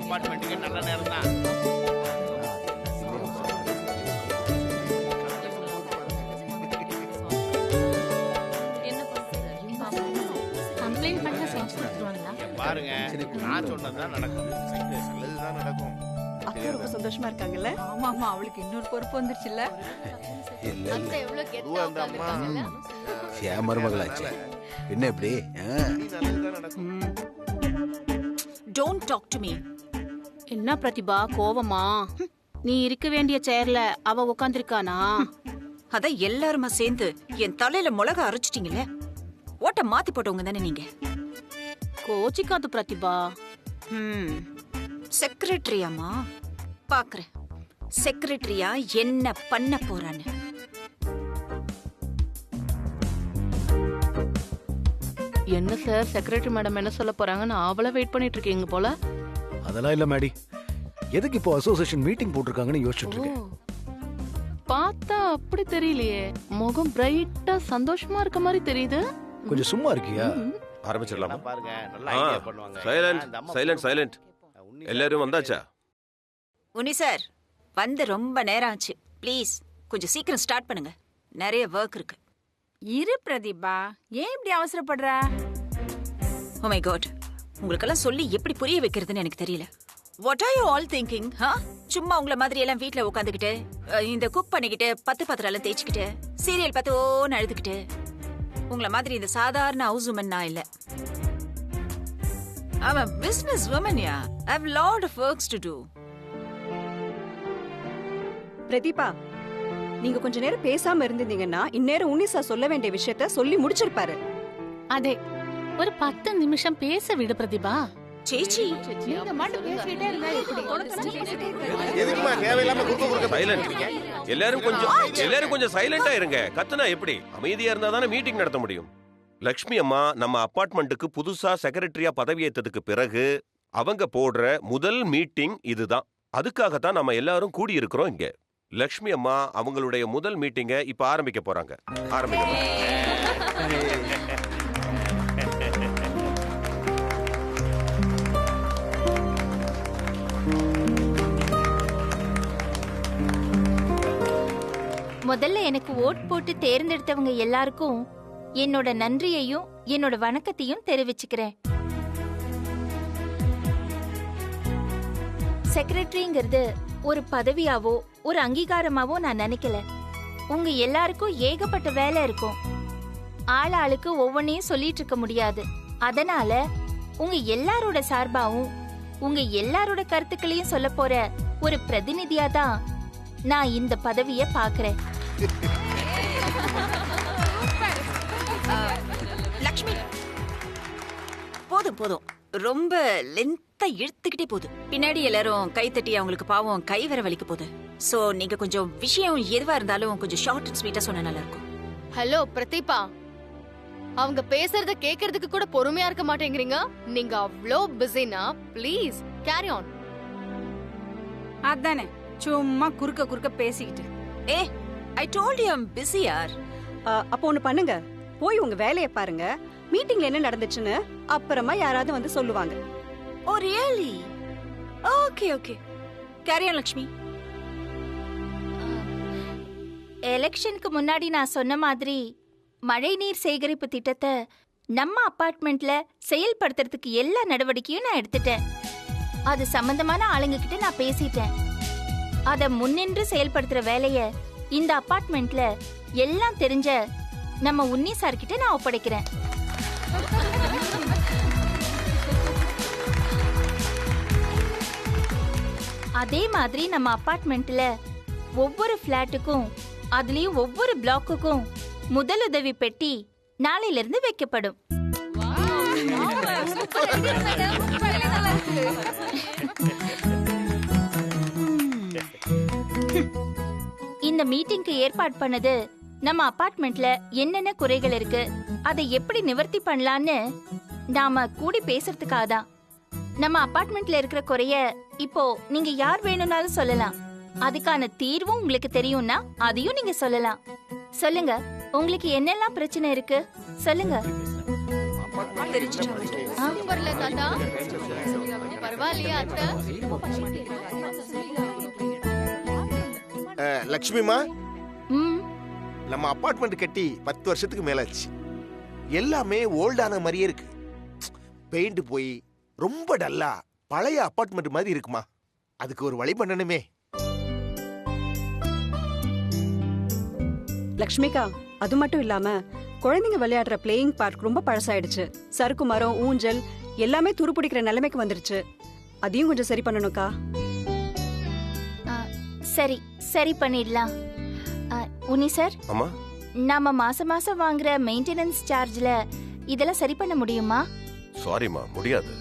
அபார்ட்மெண்ட்டுக்கு நல்ல நேரம் தான். பாருங்க, நான் சொன்னதுதான் நடக்கும். நல்லதுதான் நடக்கும். அக்கா ரொம்ப சந்தோஷமா இருக்காங்கல்ல? ஆமா அவளுக்கு இன்னொரு பொறுப்பு வந்துருச்சுல்ல. மருமகளாச்சு என்ன எப்படி? Don't talk to me. என்ன பிரதிபா கோவமா? நீ இருக்க வேண்டிய சேர்ல அவ உட்கார்ந்திருக்கானா? அத எல்லாருமா சேர்ந்து என் தலையில மிளகா அரைச்சிட்டீங்களே. ஓட்ட மாத்தி போட்டவங்க தானே நீங்க. கோச்சிக்காது பிரதிபா. செக்ரட்டரியாமா? பாக்குறேன் செக்ரட்டரியா என்ன பண்ண போறான்னு. என்ன சார் செக்ரட்டரி மேடம் என்ன சொல்ல போறாங்கன்னு அவளை வெயிட் பண்ணிட்டு இருக்கீங்க போல. அதெல்லாம் இல்ல மேடி, எதுக்கு இப்போ அசோசியேஷன் மீட்டிங் போட்டிருக்காங்கன்னு யோசிச்சுட்டு இருக்கேன். பார்த்தா அப்படி தெரியலையே, முகம் பிரைட்டா சந்தோஷமா இருக்க மாதிரி தெரியுது. கொஞ்சம் சும்மா இருக்கியா? ஆரம்பிச்சிடலாமா? பாருங்க, நல்ல ஐடியா பண்ணுவாங்க. Silent silent. எல்லாரும் வந்தாச்சா? உனி சார் வந்து ரொம்ப நேரம் ஆச்சு. ப்ளீஸ் கொஞ்சம் சீக்கிரம் ஸ்டார்ட் பண்ணுங்க, நிறைய ஒர்க் இருக்கு. இரு பிரதீபா, ஏன் இப்படி அவசரப்படுற? ஓ மை காட், உங்களுக்கெல்லாம் சொல்லி எப்படி புரிய வைக்கிறதுன்னு எனக்கு தெரியல. What are you all thinking? சும்மா உங்கள மாதிரி எல்லாம் வீட்ல உட்காந்துக்கிட்டு இந்த குக் பண்ணிக்கிட்டு 10 பாத்திரம் தேய்ச்சிக்கிட்டு சீரியல் பார்த்து ஓன்னு அழுதுகிட்டு உங்களை மாதிரி இந்த சாதாரண ஹவுஸ் உமன் நான் இல்ல. I'm a business woman, yeah. I have a lot of works to do. Pratibha, நீங்க கொஞ்ச நேரம் பேசாம இருந்தீங்கன்னா இந்நேரம் உன்னிசா சொல்ல வேண்டிய விஷயத்த சொல்லி முடிச்சிருப்பாரு. அதே ஒரு 10 நிமிஷம் பேச விடு பிரதிபா. சேச்சி, நீங்க மட்டும் பேசிட்டே இருந்தா எப்படி? எதுக்குமா தேவையில்லாம குறுக்க சைலண்ட். எல்லாரும் கொஞ்சம் சைலண்டா இருங்க. கத்துனா எப்படி? அமைதியா இருந்தா தானே மீட்டிங் நடத்த முடியும். லக்ஷ்மி அம்மா நம்ம அபார்ட்மெண்ட்டுக்கு புதுசா செக்ரட்டரியா பதவி ஏற்றதுக்கு பிறகு அவங்க போடுற முதல் மீட்டிங் இதுதான். அதுக்காகத்தான் நம்ம எல்லாரும் கூடி இருக்கிறோம் இங்க. லக்ஷ்மி அம்மா அவங்களுடைய முதல் மீட்டிங்க இப்ப ஆரம்பிக்க போறாங்க. முதல்ல எனக்கு ஓட் போட்டு தேர்ந்தெடுத்தவங்க எல்லாருக்கும் என்னோட நன்றியையும் என்னோட வணக்கத்தையும் தெரிவிச்சுக்கிறேன். செக்ரட்டரிங்கிறது ஒரு பதவியாவோ ஒரு அங்கீகாரமாவோ நான் நினைக்கல. உங்க எல்லாருக்கும் ஏகப்பட்ட வேலை இருக்கும். ஆளாளுக்கு ஒவ்வொன்னையும் சொல்லிட்டு இருக்க முடியாது. அதனால உங்க எல்லாரோட சார்பாவும் உங்க எல்லாரோட கருத்துக்களையும் சொல்ல போற ஒரு பிரதிநிதியா தான் நான் இந்த பதவியை பாக்குறேன். லக்ஷ்மி, போதும் ரொம்ப லென்த்தா இழுத்துக்கிட்டே போகுது. பின்னாடி எல்லாரும் கை தட்டி அவங்களுக்கு பாவம் கை வர வலிக்க போகுது. சோ நீங்க கொஞ்சம் விஷயம் எதுவா இருந்தாலும் கொஞ்சம் ஷார்ட் அண்ட் ஸ்வீட்டா சொன்னா நல்லா இருக்கும். ஹலோ பிரதீபா, அவங்க பேசுறத கேக்குறதுக்கு கூட பொறுமையா இருக்க மாட்டேங்கிறீங்க. நீங்க அவ்ளோ பிஸினா ப்ளீஸ் கேரி ஆன். அதானே சும்மா குறுக்க பேசிக்கிட்டு. I told you I'm busy yaar. அப்போ ஒண்ணு பண்ணுங்க, போய் உங்க வேலையை பாருங்க. மீட்டிங்ல என்ன நடந்துச்சுன்னு அப்புறமா யாராவது வந்து சொல்லுவாங்க. Oh really? Okay. Carry on Lakshmi. எலெக்ஷனுக்கு முன்னாடி நான் சொன்ன மாதிரி மழைநீர் சேகரிப்பு திட்டத்தை நம்ம அபார்ட்மெண்ட்ல செயல்படுத்துறதுக்கு எல்லா நடவடிக்கையும் நான் எடுத்துட்டேன். அது சம்பந்தமான ஆளுங்க கிட்ட நான் பேசிட்டேன். அத முன்னின்று செயல்படுத்துற வேலைய இந்த அபார்ட்மெண்ட்ல எல்லாம் தெரிஞ்ச நம்ம உன்னி சார் கிட்ட நான் ஒப்படைக்கிறேன். அதே மாதிரி நம்ம அபார்ட்மெண்ட்ல ஒவ்வொரு பிளாட்டுக்கும் அதுலயும் ஒவ்வொரு பிளாக்குக்கும் முதலுதவி பெட்டி நாளையில இருந்து வைக்கப்படும். இந்த மீட்டிங்க்கு ஏற்பாடு பண்ணது நம்ம அபார்ட்மெண்ட்ல என்னென்ன குறைகள் இருக்கு, அதை எப்படி நிவர்த்தி பண்ணலான்னு நாம கூடி பேசுறதுக்காக தான். நம்ம அபார்ட்மெண்ட்ல இருக்கிற குறைய இப்போ நீங்க யார் வேணும்னாலும் சொல்லலாம். அதுக்கான தீர்வும் உங்களுக்கு தெரியும்னா அதையும் நீங்க சொல்லலாம். சொல்லுங்க, உங்களுக்கு என்னெல்லாம் பிரச்சனை இருக்கு சொல்லுங்க. பரவாயில்லையா அத்தை? லக்ஷ்மிமா, ம் நம்ம அபார்ட்மெண்ட் கட்டி 10 வருஷத்துக்கு மேலாச்சு. எல்லாமே ஓல்டான மாதிரியே இருக்கு. பெயிண்ட் போய் ரொம்ப டல்லா பழைய அபார்ட்மெண்ட் மாதிரி இருக்குமா? அதுக்கு ஒரு வழி பண்ணணுமே. லக்ஷ்மிகா, அது மட்டும் இல்லாம குழந்தைங்க விளையாடுற பிளேயிங் பார்க் ரொம்ப பழசாயிடுச்சு. சறுக்கு மரம், ஊஞ்சல் எல்லாமே துருப்பிடிக்கிற நிலைமைக்கு வந்துருச்சு. அதையும் கொஞ்சம் சரி பண்ணணும்க்கா. சரி சரி பண்ணிடலாம். உனி சார், அம்மா நாம மாசம் மாசம் வாங்குற மெயின்டெனன்ஸ் சார்ஜ்ல இதெல்லாம் சரி பண்ண முடியுமா? சாரிம்மா, முடியாது.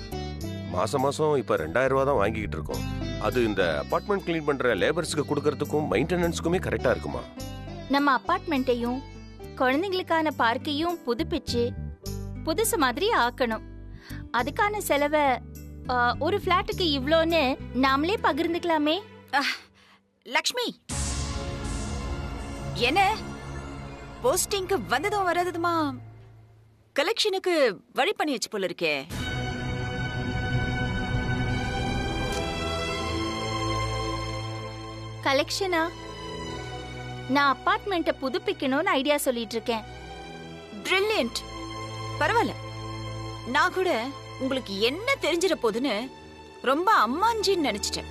மாசம் மாசம் இப்ப 2000 ரூபா தான் வாங்கிக்கிட்டு இருக்கோம். அது இந்த அபார்ட்மெண்ட் கிளீன் பண்ற லேபர்ஸ்க்கு கொடுக்கறதுக்கும் மெயின்டெனன்ஸ்க்குமே கரெக்டா இருக்குமா? நம்ம அபார்ட்மெண்ட்டையும் குழந்தைங்களுக்கான பார்க்கையும் புதுப்பிச்சு புதுசு மாதிரி ஆக்கணும். அதுக்கான செலவை ஒரு பிளாட்டுக்கு இவ்ளோன்னு நாமளே பகிர்ந்துக்கலாமே. லக்ஷ்மி, என்ன போஸ்டிங்க்கு வந்ததும் வராததுமா கலெக்ஷனுக்கு வழி பண்ணி வச்சு போல இருக்கே. கலெக்ஷனா? நான் அபார்ட்மெண்ட்டை புதுப்பிக்கணும்னு ஐடியா சொல்லிட்டு இருக்கேன். பிரில்லியன்ட். பரவாயில்ல, நான் கூட உங்களுக்கு என்ன தெரிஞ்சிட போதுன்னு ரொம்ப அம்மாஞ்சின்னு நினைச்சிட்டேன்.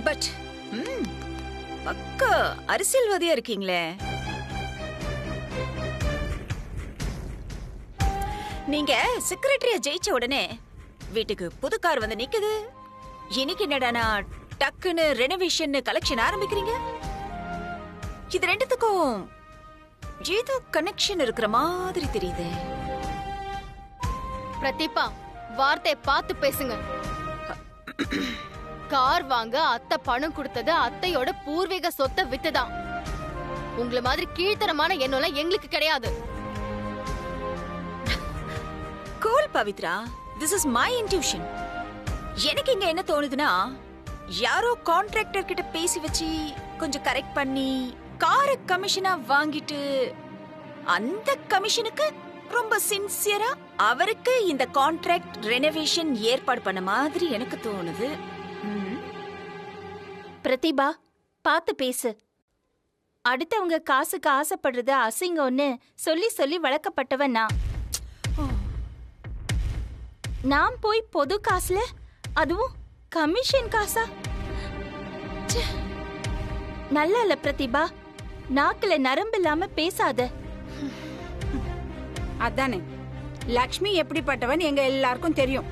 பட் பக்கா அரசியல்வாதியா இருக்கீங்களே. நீங்க செக்ரட்டரியா ஜெயிச்ச உடனே வீட்டுக்கு புது கார் வந்து நிக்குது. இன்னைக்கு என்னடானா டக்குன்னு ரெனோவேஷன் கலெக்ஷன் ஆரம்பிக்கிறீங்க. இது ரெண்டுத்துக்கும் ஏதோ கனெக்ஷன் இருக்கிற மாதிரி தெரியுது. பிரதீபா, வார்த்தை பார்த்து பேசுங்க. கார் வாங்க அத்தை பணம் கொடுத்தது அத்தையோட பூர்வீக சொத்தை வித்துதான். உங்களை மாதிரி கீழ்த்தரமான எண்ணம் எங்களுக்கு கிடையாது. Cool Pavithra, this is my intuition. எனக்கு இங்க என்ன தோணுதுன்னா, யாரோ கான்ட்ராக்டர் கிட்ட பேசி வச்சு கொஞ்சம் கரெக்ட் பண்ணி காரை கமிஷனா வாங்கிட்டு அந்த கமிஷனுக்கு ரொம்ப சின்சியரா அவருக்கு இந்த கான்ட்ராக்ட் ரெனோவேஷன் ஏற்பாடு பண்ண மாதிரி எனக்கு தோணுது. பிரதிபா, பார்த்து பேசு. அடுத்தவங்க காசுக்கு ஆசைப்படுறது அசிங்கம்னு சொல்லி சொல்லி வளர்க்கப்பட்டவன் நான். நான் போய் பொது காசுல, அதுவும் கமிஷன் காசா? நல்லா இல்ல பிரதிபா, நாக்குல நரம்பு இல்லாம பேசாத. அதானே, லக்ஷ்மி எப்படிப்பட்டவன் எங்க எல்லாருக்கும் தெரியும்.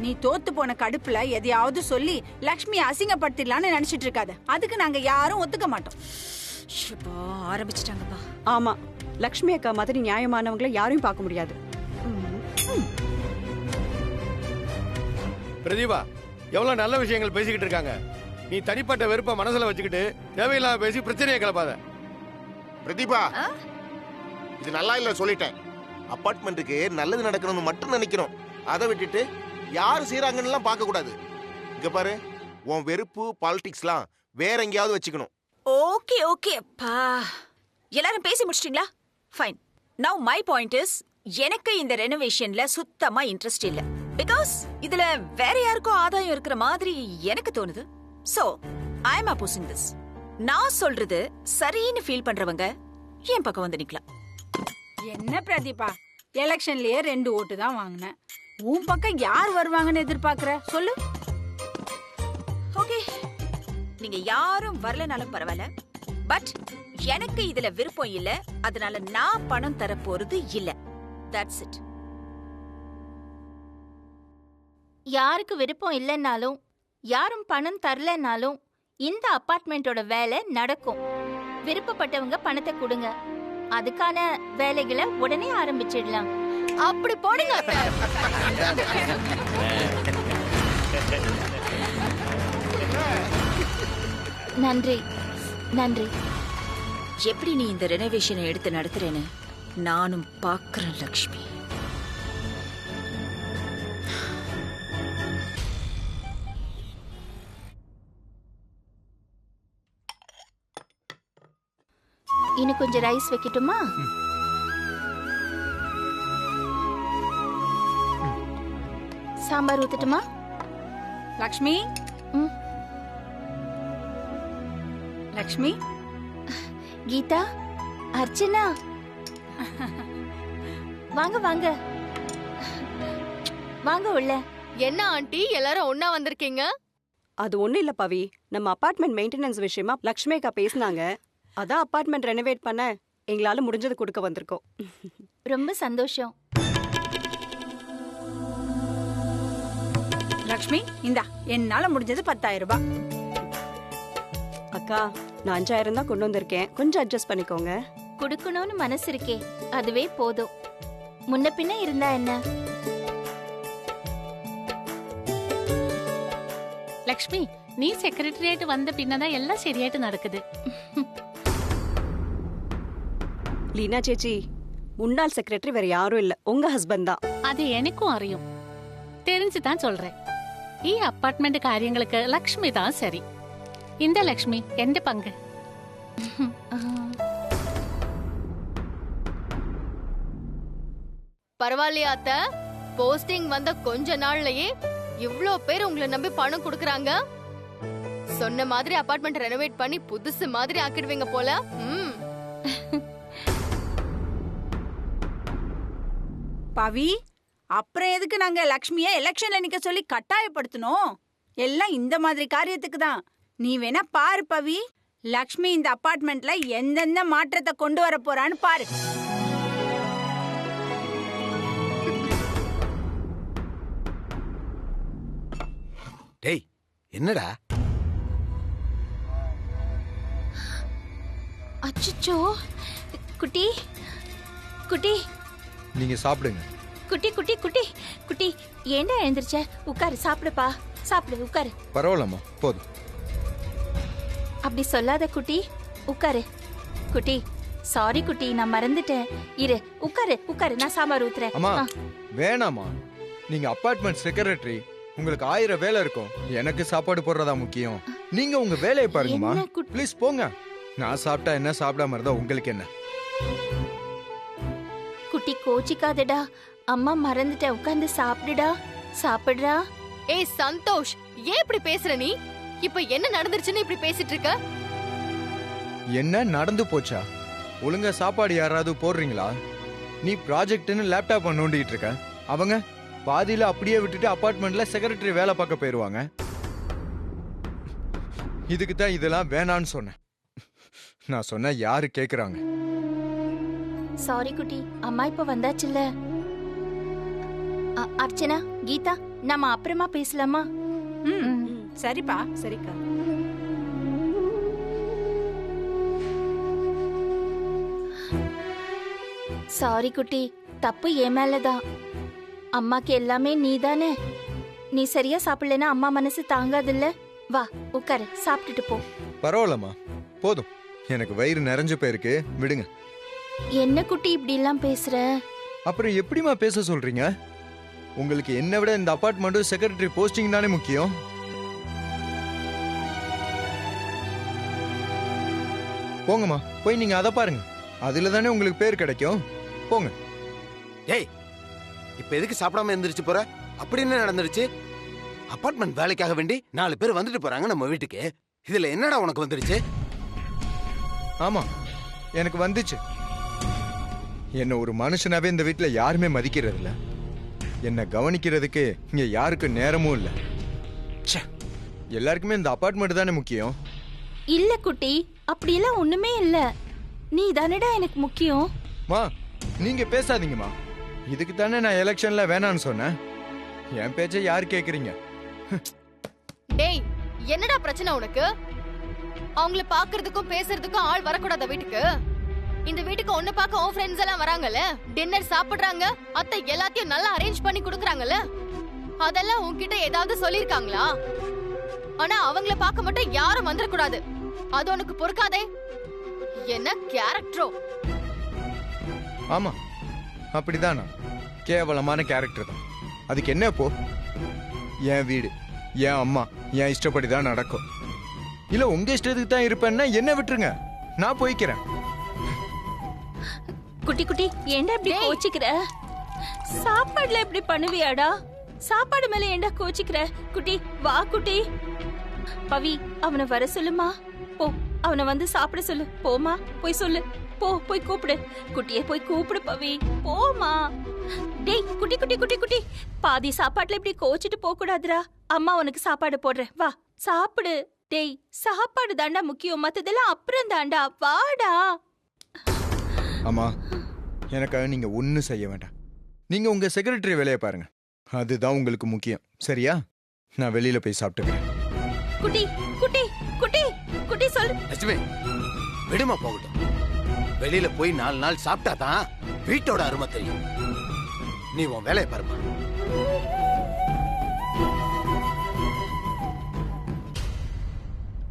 நீ தோத்து போன கடுப்புல எதையாவது சொல்லி லக்ஷ்மி அசிங்கப்படுத்திடலான்னு நினைச்சிட்டு இருக்காத. அதுக்கு நாங்க யாரும் ஒத்துக்க மாட்டோம். ஆரம்பிச்சிட்டாங்கப்பா. ஆமா, லக்ஷ்மி அக்கா மாதிரி நியாயமானவங்களை யாரையும் பார்க்க முடியாது. பிரதீபா, எவ்வளவு நல்ல விஷயங்கள் பேசிக்கிட்டு இருக்காங்க. நீ தனிப்பட்ட வெறுப்ப மனசுல வச்சுக்கிட்டு தேவையில்லாம பேசி பிரச்சனையை கிளப்பாத. பிரதீபா, இது நல்லா இல்ல சொல்லிட்டேன். அபார்ட்மெண்ட்டுக்கு நல்லது நடக்கணும்னு மட்டும் நினைக்கணும். அதை விட்டுட்டு யாரு செய்யறாங்கன்னு பார்க்க கூடாது. இங்க பாரு, உன் வெறுப்பு பாலிடிக்ஸ்லாம் வேற எங்கேயாவது வச்சுக்கணும். ஓகே ஓகே அப்பா, எல்லாரும் பேசி முடிச்சிட்டீங்களா? Fine. Now my point is, எனக்கு இந்த ரெனோவேஷன்ல சுத்தமா இன்ட்ரெஸ்ட் இல்ல. பிகாஸ் இதுல வேற யாருக்கும் ஆதாயம் இருக்கிற மாதிரி எனக்கு தோணுது. So I am opposing this. நான் சொல்றது சரின்னு ஃபீல் பண்றவங்க என் பக்கம் வந்து நிக்கலாம். என்ன பிரதீபா, எலெக்ஷன்லயே 2 ஓட்டு தான் வாங்கினேன். உன் பக்கம் யார் வருவாங்கன்னு எதிர்பார்க்கற சொல்லு. ஓகே, நீங்க யாரும் வரலனாலும் பரவாயில்ல. பட் எனக்கு இதுல விருப்பம் இல்ல. அதனால நான் பணம் தர போறது இல்ல. That's it. யாருக்கு விருப்பம் இல்லைன்னாலும் யாரும் பணம் தரலனாலும் இந்த அபார்ட்மெண்டோட வேலை நடக்கும். விருப்பப்பட்டவங்க பணத்தை கொடுங்க. அதுக்கான வேலைகளை உடனே ஆரம்பிச்சிடலாம். அப்படி போடுங்க. நன்றி நன்றி. எப்படி நீ இந்த ரெனோவேஷனை எடுத்து நடத்துறேன்னு நானும் பாக்குறேன் லக்ஷ்மி. இன்னும் கொஞ்சம் ரைஸ் வைக்கட்டுமா? சாம்பார் ஊத்தட்டுமா? லக்ஷ்மி ம். லக்ஷ்மி கீதா, அர்ச்சனா, வாங்க வாங்க வாங்க உள்ள. என்ன ஆண்டி எல்லாரும் ஒண்ணா வந்திருக்கீங்க? அது ஒண்ணும் இல்ல பவி, நம்ம அபார்ட்மெண்ட் மெயின்டெனன்ஸ் விஷயமா லக்ஷ்மி அக்கா பேசினாங்க. அதான் அபார்ட்மெண்ட் ரெனோவேட் பண்ண எங்களால முடிஞ்சது கொடுக்க வந்திருக்கோம். ரொம்ப சந்தோஷம். லக்ஷ்மி இந்தா, என்னால முடிஞ்சது 10,000 ரூபாய். அக்கா, நான் 5,000 தான் கொண்டு வந்திருக்கேன், கொஞ்சம் அட்ஜஸ்ட் பண்ணிக்கோங்க. குடுக்கணும்னு மனசு இருக்கே, அதுவே போதும். முன்ன பின்ன இருந்தா என்ன? லக்ஷ்மி, நீ செக்ரட்டரியேட் வந்த பின்னதான் எல்லாம் சரியாயிட்டு நடக்குது. லீனா சேச்சி, முன்னாள் செக்ரட்டரி வேற யாரும் இல்ல, உங்க ஹஸ்பண்ட் தான். அது எனக்கும் அறியும், தெரிஞ்சுதான் சொல்றேன். ഈ അപ്പാർട്ട്മെന്റ് കാര്യങ്ങൾക്ക് ലക്ഷ്മി தான் சரி. இந்த லக்ஷ்மி எந்த பங்கு. பரவாயில்லையா அத்தை? போஸ்டிங் வந்த கொஞ்ச நாள்லயே இவ்ளோ பேர் உங்களை நம்பி பணம் கொடுக்கறாங்க. சொன்ன மாதிரி அபார்ட்மெண்ட் ரெனோவேட் பண்ணி புதுசு மாதிரி ஆக்கிடுவீங்க போல. பவி, அப்புறம் எதுக்கு நாங்க லக்ஷ்மிய எலெக்ஷன்ல நிக்க சொல்லி கட்டாயப்படுத்தணும்? எல்லாம் இந்த மாதிரி காரியத்துக்கு தான். நீ வேணா பாரு பவி, லக்ஷ்மி இந்த அபார்ட்மெண்ட்ல எந்தெந்த மாற்றத்தை கொண்டு வர போறான்னு பாரு. டேய், என்னடா? அச்சச்சோ, குட்டி குட்டி நீங்க சாப்பிடுங்க. குட்டி குட்டி குட்டி குட்டி, ஏண்டா எழுந்திருச்ச? உட்காரு, சாப்பிடுப்பா, சாப்பிடு, உட்காரு. பரவாயில்லம்மா, போதும். அப்படி சொல்லாத குட்டி, உட்காரு. குட்டி, சாரி குட்டி, நான் மறந்துட்டேன். இரு, உட்காரு உட்காரு, நான் சாம்பார் ஊத்துறேன். அம்மா ஆ. வேணாமா, நீங்க அபார்ட்மெண்ட் செக்ரட்டரி, உங்களுக்கு 1000 வேலை இருக்கும். எனக்கு சாப்பாடு போடுறதா முக்கியம். நீங்க உங்க வேலையை பாருங்கம்மா. என்ன குட்டி? ப்ளீஸ் போங்க. நான் சாப்பிட்டா என்ன, சாப்பிடாம இருந்தா உங்களுக்கு என்ன? குட்டி கோச்சிக்காதடா, அம்மா மறந்துட்டேன், உட்கார்ந்து சாப்பிடுடா, சாப்பிடுடா. ஏய் சந்தோஷ், ஏன் இப்படி பேசுற நீ? இப்ப என்ன நடந்துருச்சுன்னு இப்படி பேசிட்டு இருக்க? என்ன நடந்து போச்சா? ஒழுங்கா சாப்பாடு யாராவது போடுறீங்களா? நீ ப்ராஜெக்ட்னு லேப்டாப் நோண்டிட்டு இருக்க. அவங்க பாதியில அப்படியே விட்டுட்டு அபார்ட்மெண்ட்ல செக்ரட்டரி வேலை பார்க்க போயிருவாங்க. இதுக்கு தான் இதெல்லாம் வேணான்னு சொன்னேன். நான் சொன்ன யாரு கேக்குறாங்க? சாரி குட்டி, அம்மா இப்ப வந்தாச்சுல்ல. அர்ச்சனா, கீதா, நாம அப்புறமா பேசலாமா? சரிப்பா. சரிக்கா. சாரி குட்டி, தப்பு என் மேலதான். அம்மாக்கு எல்லாமே நீதானே. நீ சரியா சாப்பிடலனா அம்மா மனசு தாங்காதுல்ல. வா, உட்காரு, சாப்பிட்டுட்டு போ. பரவாயில்லம்மா, போதும். எனக்கு வயிறு நிறைஞ்சு போயிருக்கு, விடுங்க. என்ன குட்டி இப்படி எல்லாம் பேசுற? அப்புறம் எப்படிமா பேச சொல்றீங்க? உங்களுக்கு என்ன விட இந்த அபார்ட்மெண்ட் செக்ரட்டரி போஸ்டிங் தானே முக்கியம். போங்கம்மா, போய் நீங்க அதை பாருங்க. அதுல தானே உங்களுக்கு பேர் கிடைக்கும். போங்க. டேய், இப்ப எதுக்கு சாப்பிடாம எந்திரிச்சு போற? அப்படி என்ன நடந்துருச்சு? அபார்ட்மெண்ட் வேலைக்காக வேண்டி 4 பேர் வந்துட்டு போறாங்க நம்ம வீட்டுக்கு. இதுல என்னடா உனக்கு வந்துருச்சு? ஆமா, எனக்கு வந்துச்சு. என்ன ஒரு மனுஷனாவே இந்த வீட்டுல யாருமே மதிக்கிறது இல்ல. என்ன கவனிக்கிறதுக்கு இங்க யாருக்கு நேரமும் இல்ல. எல்லாருக்குமே இந்த அபார்ட்மெண்ட் தானே முக்கியம். இல்ல குட்டி, அப்படியெல்லாம் ஒண்ணுமே இல்ல. நீ தானடா எனக்கு முக்கியம். மா, நீங்க பேசாதீங்கம்மா. இதுக்கு தானே நான் எலெக்ஷன்ல வேணான்னு சொன்னேன். என் பேச்சை யாரு கேக்குறீங்க? டேய், என்னடா பிரச்சனை உனக்கு? அவங்கள பாக்குறதுக்கும் பேசுறதுக்கும் ஆள் வரக்கூடாத வீட்டுக்கு? இந்த வீட்டுக்கு ஒண்ணு பார்க்க உன் ஃப்ரெண்ட்ஸ் எல்லாம் வராங்கல்ல, டின்னர் சாப்பிடுறாங்க, அத்தை எல்லாத்தையும் நல்லா அரேஞ்ச் பண்ணி கொடுக்கறாங்கல்ல. அதெல்லாம் உன்கிட்ட ஏதாவது சொல்லிருக்காங்களா? ஆனா அவங்கள பார்க்க மட்டும் யாரும் வந்துட கூடாது. அது உனக்கு பொறுக்காதே. என்ன கேரக்டரோ? ஆமா, அப்படிதான். கேவலமான கேரக்டர் தான். அதுக்கு என்ன இப்போ? என் வீடு, என் அம்மா, என் இஷ்டப்படி தான் நடக்கும். இல்ல உங்க இஷ்டத்துக்கு தான் இருப்பேன்னா என்ன விட்டுருங்க, நான் போய்க்கிறேன். குட்டி குட்டி, ஏன்டா இப்படி கோச்சிக்கிற? சாப்பாடுல இப்படி பண்ணுவியாடா? சாப்பாடு மேல ஏண்டா கோச்சிக்கிற? குட்டி வா குட்டி. பவி அவனை வர சொல்லுமா. போ அவனை வந்து சாப்பிட சொல்லு. போமா போய் சொல்லு. போ போய் கூப்பிடு. குட்டியை போய் கூப்பிடு பவி. போமா. டேய் குட்டி குட்டி குட்டி குட்டி, பாதி சாப்பாட்டுல இப்படி கோச்சிட்டு போக கூடாதுடா. அம்மா உனக்கு சாப்பாடு போடுறேன், வா சாப்பிடு. டேய் சாப்பாடு தாண்டா முக்கியம், மத்ததெல்லாம் அப்புறம் தாண்டா. வாடா. அம்மா, எனக்காக நீங்க ஒன்னும் செய்ய வேண்டாம். நீங்க உங்க செக்ரட்டரி வேலையை பாருங்க, அதுதான் உங்களுக்கு முக்கியம். சரியா? நான் வெளியில போய் சாப்பிட்டுக்கிறேன். குட்டி குட்டி குட்டி குட்டி சொல்லு. லட்சுமி விடுமா போகட்டும். வெளியில போய் 4 நாள் சாப்பிட்டா தான் வீட்டோட அருமை தெரியும். நீ உன் வேலையை பாருமா.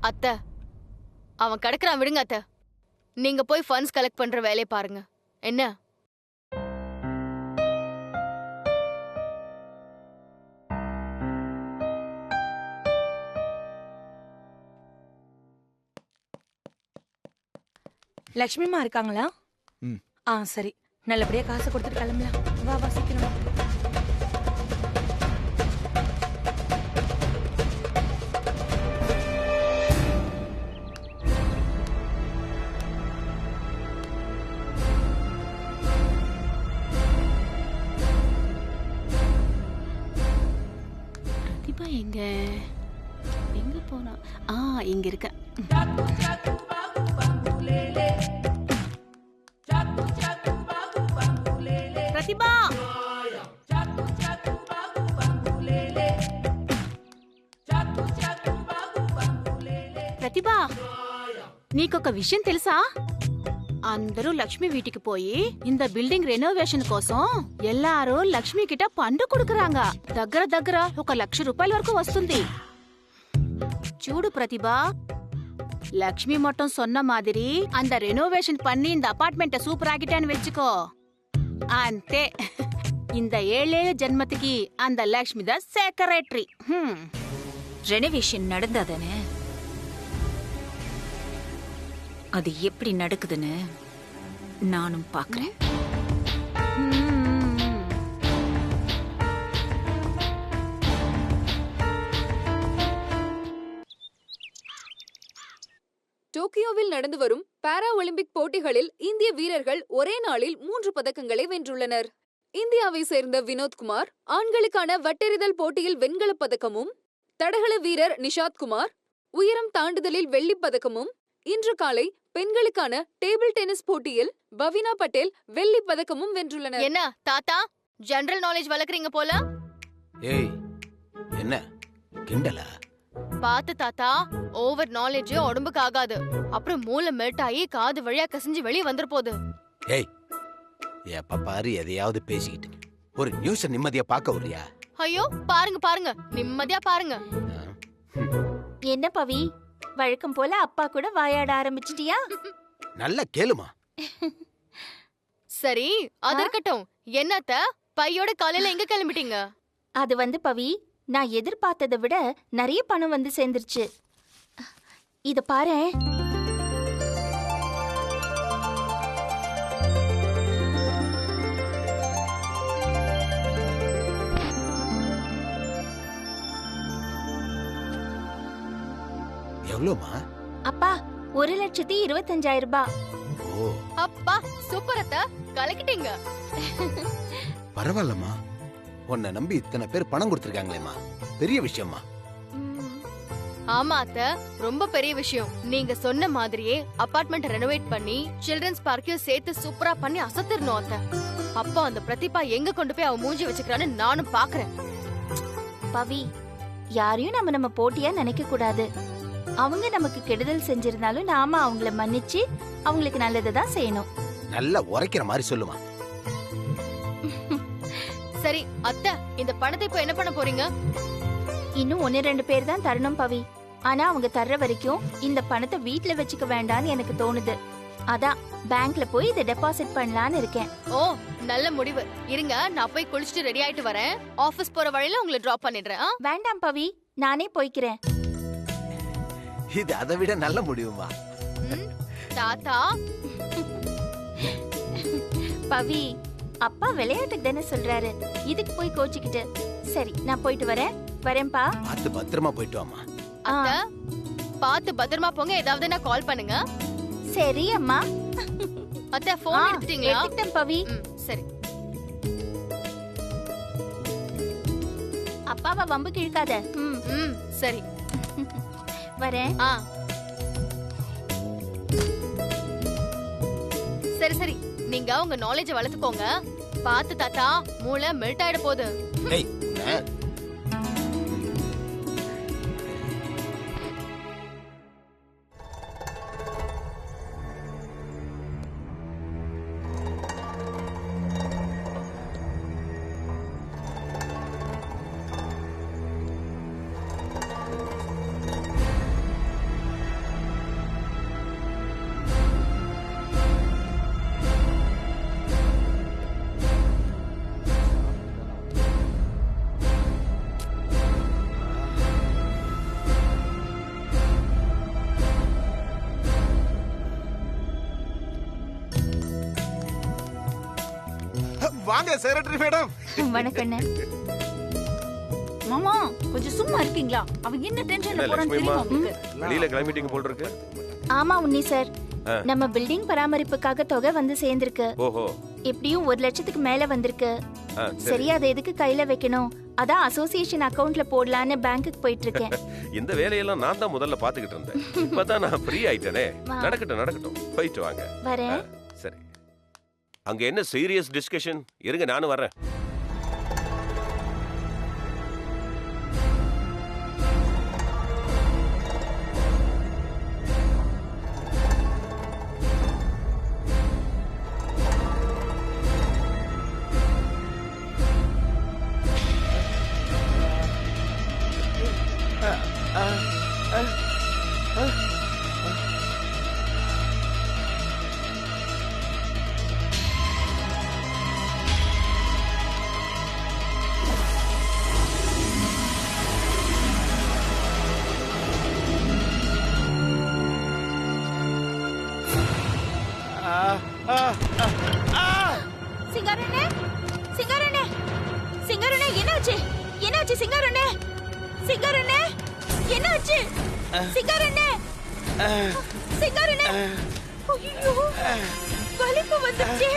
அத்தை அவன் கிடக்குறான், விடுங்க அத்தை. நீங்க போய் ஃபண்ட்ஸ் கலெக்ட் பண்ற வேலையை பாருங்க. என்ன? லட்சுமிமா இருக்காங்களா? சரி, நல்லபடியா காசு கொடுத்துட்டு கிளம்பலாம். வா வா சீக்கிரம். பிரதிபா எங்க எங்க போனா? இங்க இருக்க. ప్రతిభా ప్రతిభా నీకొక విషయం తెలుసా? అందరూ లక్ష్మి వీటికి పోయి இந்த బిల్డింగ్ రెనోవేషన్ కోసం எல்லாரும் లక్ష్మి கிட்ட పండు கொடுக்கறாங்க. దగ్గర ఒక 1,00,000 రూపాయల వరకు వస్తుంది. చూడు ప్రతిభా, லக்ஷ்மி மட்டும் சொன்ன மாதிரி அந்த ரெனோவேஷன் பண்ணி இந்த அபார்ட்மெண்ட்டை சூப்பர் ஆக்கிட்டான்னு வெச்சுக்கோ. అంతే. இந்த 7 ஜென்மத்துக்கு அந்த லக்ஷ்மி தான் செக்ரட்டரி. ரெனோவேஷன் நடந்தாதானே? அது எப்படி நடக்குதுன்னு நானும் பாக்குறேன். டோக்கியோவில் நடந்து வரும் பாரா ஒலிம்பிக் போட்டிகளில் இந்திய வீரர்கள் ஒரே நாளில் 3 பதக்கங்களை வென்றுள்ளனர். இந்தியாவை சேர்ந்த வினோத்குமார் ஆண்களுக்கான வட்டெறிதல் போட்டியில் வெண்கலப் பதக்கமும், தடகள வீரர் நிஷாத் குமார் உயரம் தாண்டுதலில் வெள்ளிப் பதக்கமும், இன்று காலை பெண்களுக்கான டேபிள் டென்னிஸ் போட்டியில் பவினா பட்டேல் வெள்ளிப் பதக்கமும் வென்றுள்ளனர். என்ன தாத்தா ஜெனரல் நாலேஜ் வளர்க்குறீங்க போல? ஏய் என்ன கிண்டலா? பாத்து தாத்தா, ஓவர் நாலேஜ் உடம்புக்கு ஆகாது. அப்புறம் மூளை மெல்ட் ஆகி காது வழியா கசிஞ்சு வெளியே வந்துற போகுது. ஏய் எப்ப பாரு எதையாவது பேசிக்கிட்டு ஒரு நியூஸ் நிம்மதியா பார்க்க வரியா? ஐயோ பாருங்க பாருங்க, நிம்மதியா பாருங்க. என்ன பவி, வழக்கம் போல அப்பா கூட வாயாட ஆரம்பிச்சிட்டியா? நல்லா கேளுமா. சரி அது இருக்கட்டும். என்னத்த பையோட காலையில எங்க கிளம்பிட்டீங்க? அது வந்து பவி, நான் எதிர்பார்த்ததை விட நிறைய பணம் வந்து சேர்ந்துருச்சு. இத பாரு. எவ்வளவுமா? அப்பா 1,25,000 ரூபாய். அப்பா சூப்பர் அத்த, கலக்கிட்டீங்க. பரவாயில்லம்மா, உன்னை நம்பி இத்தனை பேர் பணம் கொடுத்திருக்காங்களேம்மா, பெரிய விஷயமா. ஆமா அத்த, ரொம்ப பெரிய விஷயம். நீங்க சொன்ன மாதிரியே அபார்ட்மெண்ட் ரெனோவேட் பண்ணி சில்ட்ரன்ஸ் பார்க்கையும் சேர்த்து சூப்பரா பண்ணி அசத்திரணும் அத்த. அப்போ அந்த பிரதிபா எங்க கொண்டு போய் அவ மூஞ்சி வச்சுக்கிறான்னு நானும் பாக்குறேன். பவி, யாரையும் நம்ம போட்டியா நினைக்க கூடாது. அவங்க நமக்கு கெடுதல் செஞ்சிருந்தாலும் நாம அவங்கள மன்னிச்சு அவங்களுக்கு நல்லதுதான் செய்யணும். நல்லா உரைக்கிற மாதிரி சொல்லுமா. சரி அத்த, இந்த பணத்தை இப்ப என்ன பண்ண போறீங்க? இன்னும் 1-2 பேர் தான் தரணும் பவி. ஆனா அவங்க தர்ற வரைக்கும் இந்த பணத்தை வீட்ல வச்சுக்க வேண்டாம்னு எனக்கு தோணுது. அதான் பேங்க்ல போய் இதை டெபாசிட் பண்ணலான்னு இருக்கேன். ஓ நல்ல முடிவு. இருங்க, நான் போய் குளிச்சுட்டு ரெடி ஆயிட்டு வரேன். ஆபீஸ் போற வழியில உங்களை டிராப் பண்ணிடுறேன். வேண்டாம் பவி, நானே போய்க்கிறேன். இது அதை விட நல்ல முடிவுமா. தாத்தா பவி, அப்பா விளையாட்டுக்கு தானே சொல்றாரு, இதுக்கு போய் கோச்சிக்கிட்டு. சரி நான் போயிட்டு வரேன்பா. பார்த்து பத்திரமா போயிட்டு வாமா. அத்தை, பார்த்து பத்திரமா போங்க. ஏதாவது நான் கால் பண்ணுங்க. சரி அம்மா. அத்தை போன் எடுத்துட்டீங்களா? எடுத்துட்டேன் பவி. சரி. அப்பாவை வம்பு கிழக்காத. சரி வரேன். சரி சரி, நீங்க உங்க நாலேஜ வளர்த்துக்கோங்க. பாத்து தாத்தா, மூளை மெல்ட் ஆயிட போகுது. ஏய் வாங்க செக்ரட்டரி மேடம். வணக்கம். மாமா கொஞ்சம் சும்மா இருக்கீங்களா? அவங்க என்ன டென்ஷன்ல போறான்னு தெரியுமா உங்களுக்கு? வெளியில கிளம்பிட்டீங்க போல இருக்கு. ஆமா உன்னி சார், நம்ம பில்டிங் பராமரிப்புக்காக தொகை வந்து சேர்ந்திருக்கு. ஓஹோ. எப்படியும் 1 லட்சத்துக்கு மேல வந்திருக்கு. சரி, அதை எதுக்கு கையில வைக்கணும்? அதான் அசோசியேஷன் அக்கவுண்ட்ல போடலான்னு பேங்க்குக்கு போயிட்டு இருக்கேன். இந்த வேலையெல்லாம் நான் தான் முதல்ல பாத்துக்கிட்டு இருந்தேன். இப்பதான் நான் ஃப்ரீ ஆயிட்டேனே. நடக்கட்டும் போயிட்டு வாங்க. வரேன். சரி. அங்க என்ன சீரியஸ் டிஸ்கஷன்? இருங்க நானும் வரேன். சிங்காரண்ணே, சிங்காரண்ணே, சிங்காரண்ணே, என்னாச்சு? என்னாச்சு சிங்காரண்ணே? சிங்காரண்ணே, என்னாச்சு? சிங்காரண்ணே, சிங்காரண்ணே, ஐயோ, வலிப்பு வந்துச்சு.